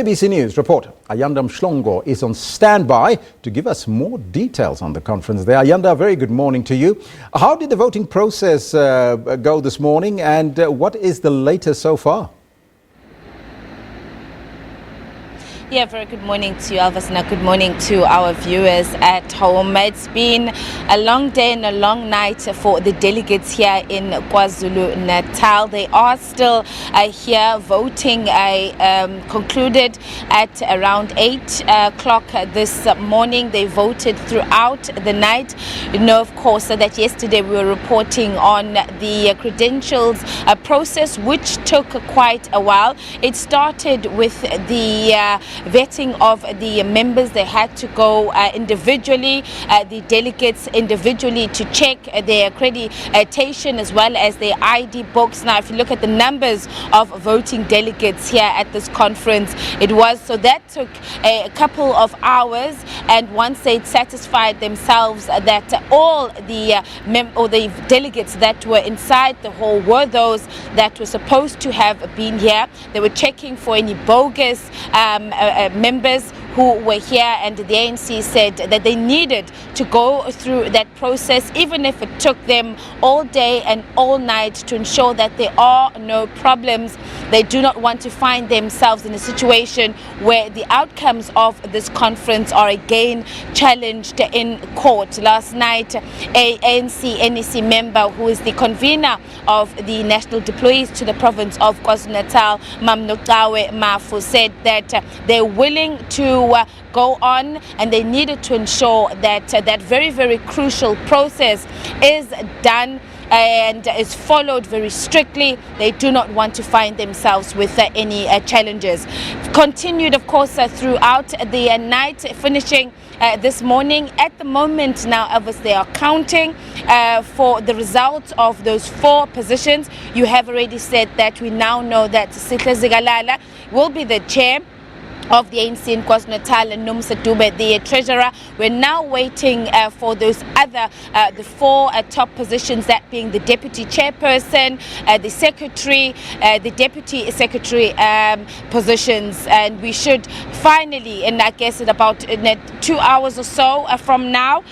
SABC News reporter Ayanda Mhlongo is on standby to give us more details on the conference there. Ayanda, very good morning to you. How did the voting process go this morning, and what is the latest so far? Yeah, very good morning to you, Elvis, and good morning to our viewers at home. It's been a long day and a long night for the delegates here in KwaZulu-Natal. They are still here voting. I concluded at around 8 o'clock this morning. They voted throughout the night. You know, of course, that yesterday we were reporting on the credentials process, which took quite a while. It started with the vetting of the members. They had to go individually, the delegates individually, to check their accreditation as well as their ID books. Now, if you look at the numbers of voting delegates here at this conference, so that took a couple of hours, and once they'd satisfied themselves that all the delegates that were inside the hall were those that were supposed to have been here, they were checking for any bogus members who were here, and the ANC said that they needed to go through that process, even if it took them all day and all night, to ensure that there are no problems. They do not want to find themselves in a situation where the outcomes of this conference are again challenged in court. Last night, a ANC NEC member, who is the convener of the national deployees to the province of KwaZulu-Natal, Nomusa Dube-Ncube, said that they're willing to go on, and they needed to ensure that that very, very crucial process is done and is followed very strictly. They do not want to find themselves with any challenges. Continued, of course, throughout the night, finishing this morning. At the moment now, Elvis, they are counting for the results of those 4 positions. You have already said that we now know that Sihle Zikalala will be the chair of the ANC in KwaZulu-Natal, and Nomusa Dube, the treasurer. We're now waiting for those other, the 4 top positions, that being the deputy chairperson, the secretary, the deputy secretary positions. And we should finally, and I guess in about 2 hours or so from now,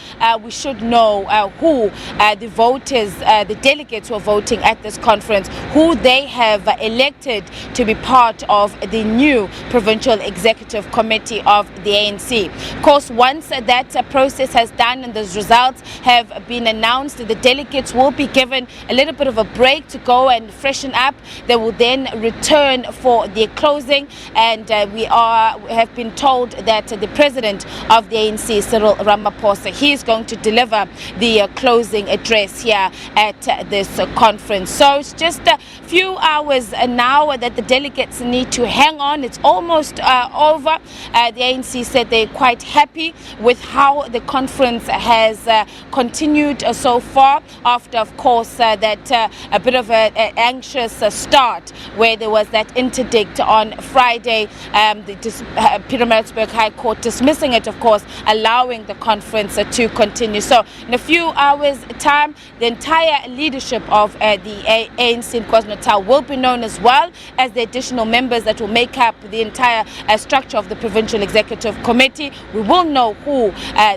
we should know who the voters, the delegates who are voting at this conference, who they have elected to be part of the new provincial executive committee of the ANC. Of course, once that process has done and those results have been announced, the delegates will be given a little bit of a break to go and freshen up. They will then return for their closing, and we have been told that the president of the ANC, Cyril Ramaphosa, he is going to deliver the closing address here at this conference. So it's just a few hours now that the delegates need to hang on. It's almost over. The ANC said they're quite happy with how the conference has continued so far, after, of course, that a bit of an anxious start where there was that interdict on Friday, the Pietermaritzburg High Court dismissing it, of course, allowing the conference to continue. So in a few hours' time, the entire leadership of the ANC in KwaZulu-Natal will be known, as well as the additional members that will make up the entire structure of the Provincial Executive Committee. We will know who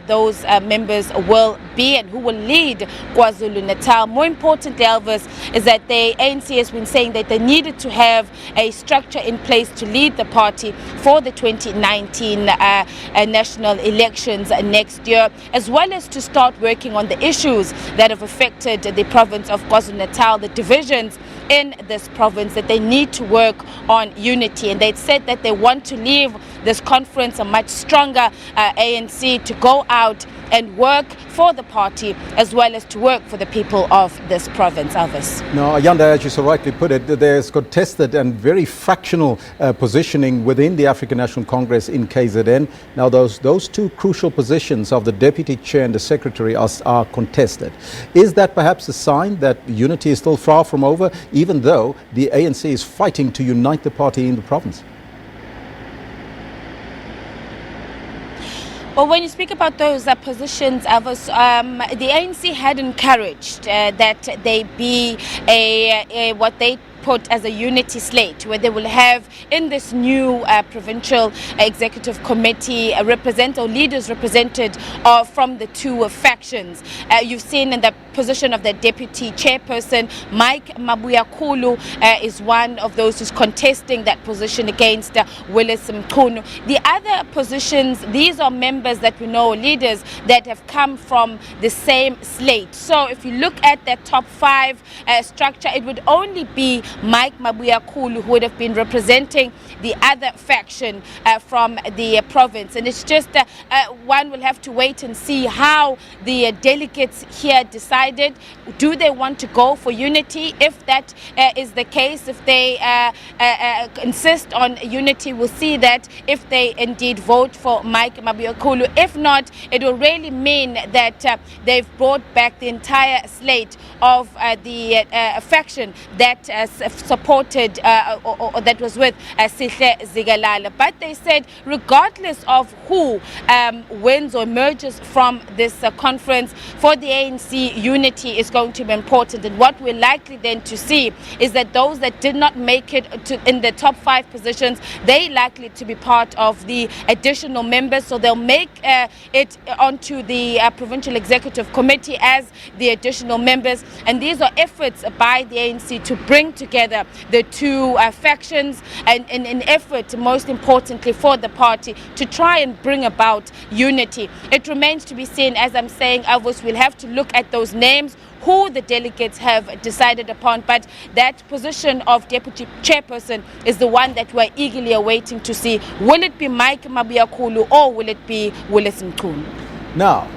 those members will be and who will lead KwaZulu-Natal. More importantly, Elvis, is that the ANC has been saying that they needed to have a structure in place to lead the party for the 2019 national elections next year, as well as to start working on the issues that have affected the province of KwaZulu-Natal, the divisions in this province, that they need to work on unity. And they said that they want to leave this conference a much stronger ANC to go out and work for the party, as well as to work for the people of this province. Elvis. Now, Ayanda, as you so rightly put it, there's contested and very fractional positioning within the African National Congress in KZN. Now, those 2 crucial positions of the deputy chair and the secretary are contested. Is that perhaps a sign that unity is still far from over, even though the ANC is fighting to unite the party in the province? Well, when you speak about those positions, Elvis, the ANC had encouraged that they be what they put as a unity slate, where they will have in this new provincial executive committee leaders represented from the two factions. You've seen in the position of the deputy chairperson, Mike Mabuyakulu is one of those who's contesting that position against Willis Mchunu. The other positions, these are members that we know, leaders that have come from the same slate. So if you look at that top five structure, it would only be Mike Mabuyakulu who would have been representing the other faction from the province. And it's just one will have to wait and see how the delegates here decided. Do they want to go for unity? If that is the case, if they insist on unity, we'll see that if they indeed vote for Mike Mabuyakulu. If not, it will really mean that they've brought back the entire slate of the faction that supported or that was with Sihle Zikalala. But they said regardless of who wins or emerges from this conference, for the ANC, unity is going to be important. And what we're likely then to see is that those that did not make it in the top five positions, they likely to be part of the additional members. So they'll make it onto the provincial executive committee as the additional members. And these are efforts by the ANC to bring together the two factions, and in an effort, most importantly, for the party to try and bring about unity. It remains to be seen, as I'm saying, Alvos, we'll have to look at those names, who the delegates have decided upon, but that position of deputy chairperson is the one that we're eagerly awaiting to see. Will it be Mike Mabuyakulu or will it be Willis Mchunu? Now,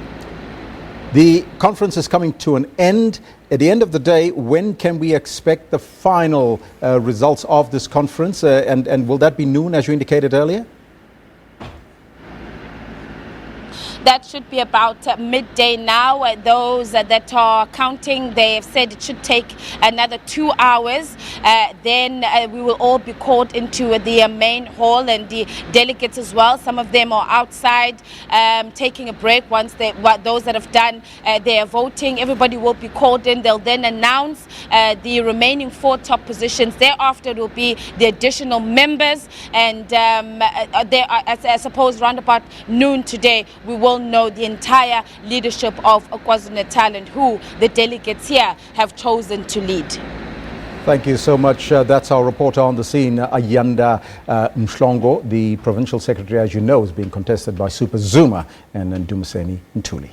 the conference is coming to an end. At the end of the day, when can we expect the final results of this conference? And will that be noon, as you indicated earlier? That should be about midday now. Those that are counting, they have said it should take another 2 hours. Then we will all be called into the main hall, and the delegates as well. Some of them are outside taking a break once those that have done their voting. Everybody will be called in. They'll then announce the remaining 4 top positions. Thereafter, it will be the additional members. And I suppose around about noon today, we will know the entire leadership of KwaZulu-Natal and who the delegates here have chosen to lead. Thank you so much. That's our reporter on the scene, Ayanda Mhlongo. The provincial secretary, as you know, is being contested by Super Zuma and Nomusa Dube-Ncube.